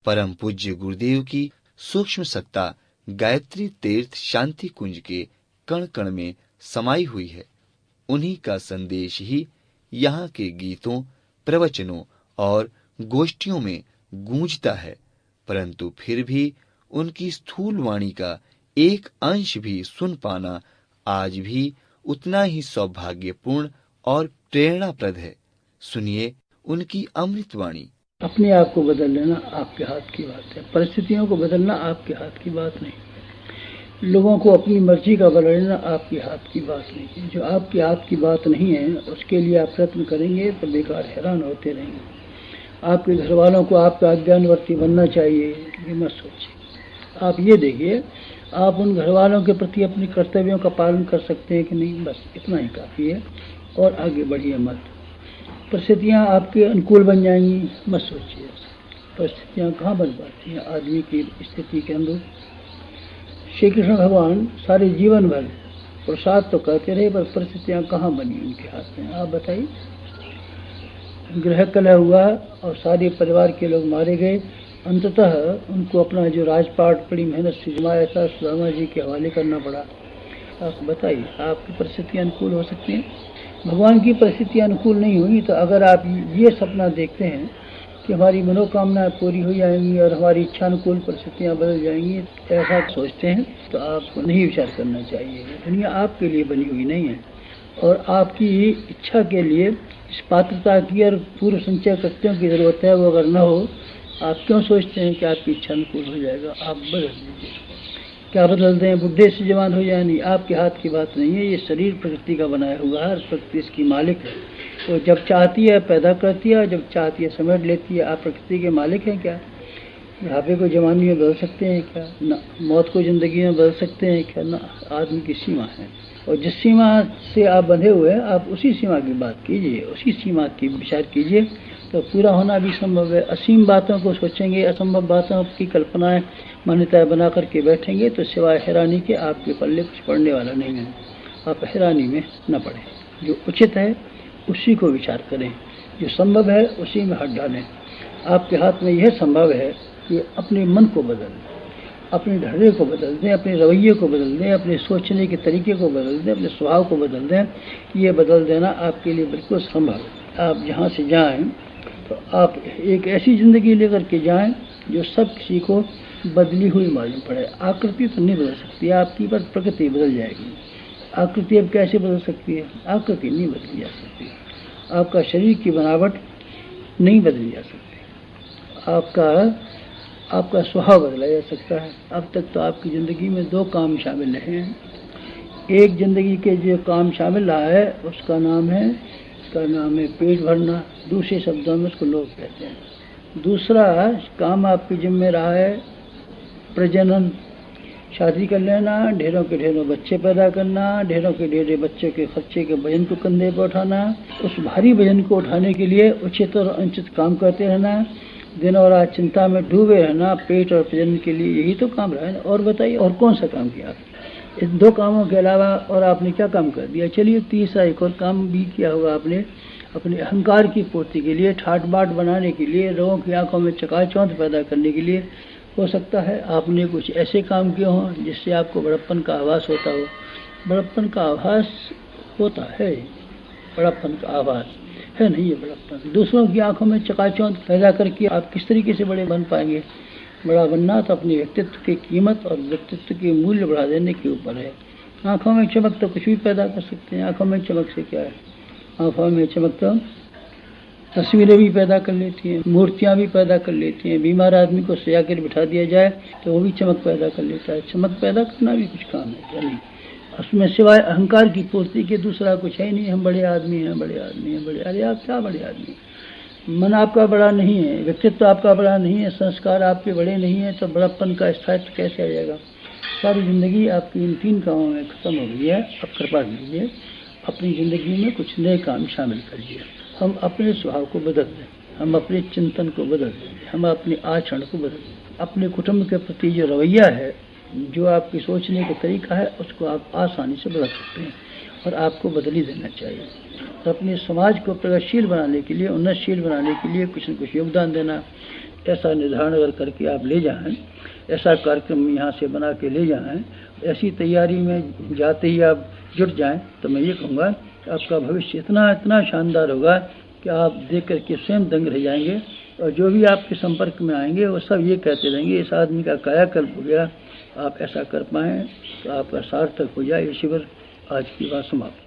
परम पूज्य गुरुदेव की सूक्ष्म सत्ता गायत्री तीर्थ शांति कुंज के कण कण में समाई हुई है। उन्हीं का संदेश ही यहाँ के गीतों, प्रवचनों और गोष्ठियों में गूंजता है, परंतु फिर भी उनकी स्थूल वाणी का एक अंश भी सुन पाना आज भी उतना ही सौभाग्यपूर्ण और प्रेरणाप्रद है। सुनिए उनकी अमृत वाणी। अपने आप को बदल लेना आपके हाथ की बात है, परिस्थितियों को बदलना आपके हाथ की बात नहीं। लोगों को अपनी मर्जी का बदलना आपके हाथ की बात नहीं। जो आपके हाथ की बात नहीं है उसके लिए आप प्रयत्न करेंगे तो बेकार हैरान होते रहेंगे। आपके घर वालों को आपका अज्ञानवर्ती बनना चाहिए, ये मत सोचिए। आप ये देखिए आप उन घर वालों के प्रति अपने कर्तव्यों का पालन कर सकते हैं कि नहीं, बस इतना ही काफ़ी है और आगे बढ़िए मत। परिस्थितियाँ आपके अनुकूल बन जाएंगी, मत सोचिए। परिस्थितियाँ कहाँ बन पाती हैं आदमी की स्थिति के अनुरूप। श्री कृष्ण भगवान सारे जीवन भर प्रसाद तो करते रहे, पर परिस्थितियाँ कहाँ बनी उनके हाथ में, आप बताइए। गृह कलह हुआ और सारे परिवार के लोग मारे गए। अंततः उनको अपना जो राजपाट बड़ी मेहनत से जमाया था सुदामा जी के हवाले करना पड़ा। आप बताइए आपकी परिस्थितियाँ अनुकूल हो सकती हैं? भगवान की परिस्थिति अनुकूल नहीं हुई तो अगर आप ये सपना देखते हैं कि हमारी मनोकामनाएं पूरी हो जाएंगी और हमारी इच्छानुकूल परिस्थितियां बदल जाएंगी, ऐसा सोचते हैं तो आपको नहीं विचार करना चाहिए। दुनिया आपके लिए बनी हुई नहीं है और आपकी इच्छा के लिए इस पात्रता की और पूर्व संचय कृत्यों की जरूरत है। वो अगर न हो, आप क्यों सोचते हैं कि आपकी इच्छा अनुकूल हो जाएगा? आप बदल दीजिए। क्या बदल दें? बुढ़े से जवान हो जाए, नहीं, आपके हाथ की बात नहीं है। ये शरीर प्रकृति का बनाया हुआ है, प्रकृति इसकी मालिक है। तो जब चाहती है पैदा करती है और जब चाहती है समेट लेती है। आप प्रकृति के मालिक हैं क्या? बुढ़ापे को जवानी में बदल सकते हैं क्या? ना। मौत को जिंदगी में बदल सकते हैं क्या? ना। आदमी की सीमा है और जिस सीमा से आप बंधे हुए हैं आप उसी सीमा की बात कीजिए, उसी सीमा की विचार कीजिए, तो पूरा होना भी संभव है। असीम बातों को सोचेंगे, असंभव बातों की कल्पनाएं मान्यताएं बना करके बैठेंगे तो सिवाय हैरानी के आपके पल्ले कुछ पड़ने वाला नहीं है। आप हैरानी में न पड़े। जो उचित है उसी को विचार करें, जो संभव है उसी में हाथ डालें। आपके हाथ में यह संभव है कि अपने मन को बदल दें, अपने ढर्रे को बदल दें, अपने रवैये को बदल दें, अपने सोचने के तरीके को बदल दें, अपने स्वभाव को बदल दें। ये बदल देना आपके लिए बिल्कुल संभव है। आप जहाँ से जाएं तो आप एक ऐसी ज़िंदगी लेकर के जाएं जो सब किसी को बदली हुई मालूम पड़े। आकृति तो नहीं बदल सकती आपकी, पर प्रकृति बदल जाएगी। आकृति अब कैसे बदल सकती है? आकृति नहीं बदली जा सकती। आपका शरीर की बनावट नहीं बदली जा सकती। आपका स्वभाव बदला जा सकता है। अब तक तो आपकी ज़िंदगी में दो काम शामिल रहे हैं। एक ज़िंदगी के जो काम शामिल रहा है उसका नाम है पेट भरना, दूसरे शब्दों में उसको लोग कहते हैं। दूसरा काम आपके जिम्मे रहा है प्रजनन, शादी कर लेना, ढेरों के ढेरों बच्चे पैदा करना, ढेरों के ढेरे बच्चों के खर्चे के वजन को कंधे पर उठाना, उस भारी वजन को उठाने के लिए उचित और अनुचित काम करते रहना, दिन और रात चिंता में डूबे रहना पेट और प्रजनन के लिए। यही तो काम रहा है। और बताइए और कौन सा काम किया? इन दो कामों के अलावा और आपने क्या काम कर दिया? चलिए तीसरा एक और काम भी किया होगा आपने, अपने अहंकार की पूर्ति के लिए, ठाट बाट बनाने के लिए, लोगों की आंखों में चकाचौंध पैदा करने के लिए। हो सकता है आपने कुछ ऐसे काम किए हों जिससे आपको बड़प्पन का आभास होता हो। बड़प्पन का आभास होता है, बड़प्पन का आभास है नहीं। ये बड़प्पन दूसरों की आंखों में चकाचौंध पैदा करके आप किस तरीके से बड़े बन पाएंगे? बड़ा बनना तो अपने व्यक्तित्व की कीमत और व्यक्तित्व के मूल्य बढ़ा देने के ऊपर है। आंखों में चमक तो कुछ भी पैदा कर सकते हैं। आंखों में चमक से क्या है? आंखों में चमक तो तस्वीरें भी पैदा कर लेती हैं, मूर्तियां भी पैदा कर लेती हैं। बीमार आदमी को सजा कर बिठा दिया जाए तो वो भी चमक पैदा कर लेता है। चमक पैदा करना भी कुछ काम है क्या? नहीं। उसमें सिवाय अहंकार की पूर्ति के दूसरा कुछ है नहीं। हम बड़े आदमी हैं, बड़े आदमी हैं, बड़े। अरे आप क्या बड़े आदमी? मन आपका बड़ा नहीं है, व्यक्तित्व आपका बड़ा नहीं है, संस्कार आपके बड़े नहीं है, तो बड़प्पन का स्थायित्व कैसे आ जाएगा? सारी जिंदगी आपकी इन तीन कामों में खत्म हो गई है। अब कृपा कीजिए अपनी ज़िंदगी में कुछ नए काम शामिल करिए। हम अपने स्वभाव को बदल दें, हम अपने चिंतन को बदल दें, हम अपने आचरण को बदल दें। अपने कुटुंब के प्रति जो रवैया है, जो आपकी सोचने का तरीका है, उसको आप आसानी से बदल सकते हैं। और आपको बदल ही देना चाहिए। तो अपने समाज को प्रगतिशील बनाने के लिए, उन्नतशील बनाने के लिए कुछ न कुछ योगदान देना, ऐसा निर्धारण अगर करके आप ले जाएं, ऐसा कार्यक्रम यहाँ से बना के ले जाएं, ऐसी तैयारी में जाते ही आप जुट जाएं, तो मैं ये कहूँगा कि आपका भविष्य इतना इतना शानदार होगा कि आप देख करके स्वयं दंग रह जाएंगे। और जो भी आपके संपर्क में आएंगे वो सब ये कहते रहेंगे इस आदमी का कायाकल्प हो गया। आप ऐसा कर पाएँ तो आपका सार्थक हो जाए। ये शिविर आज की बात समाप्त।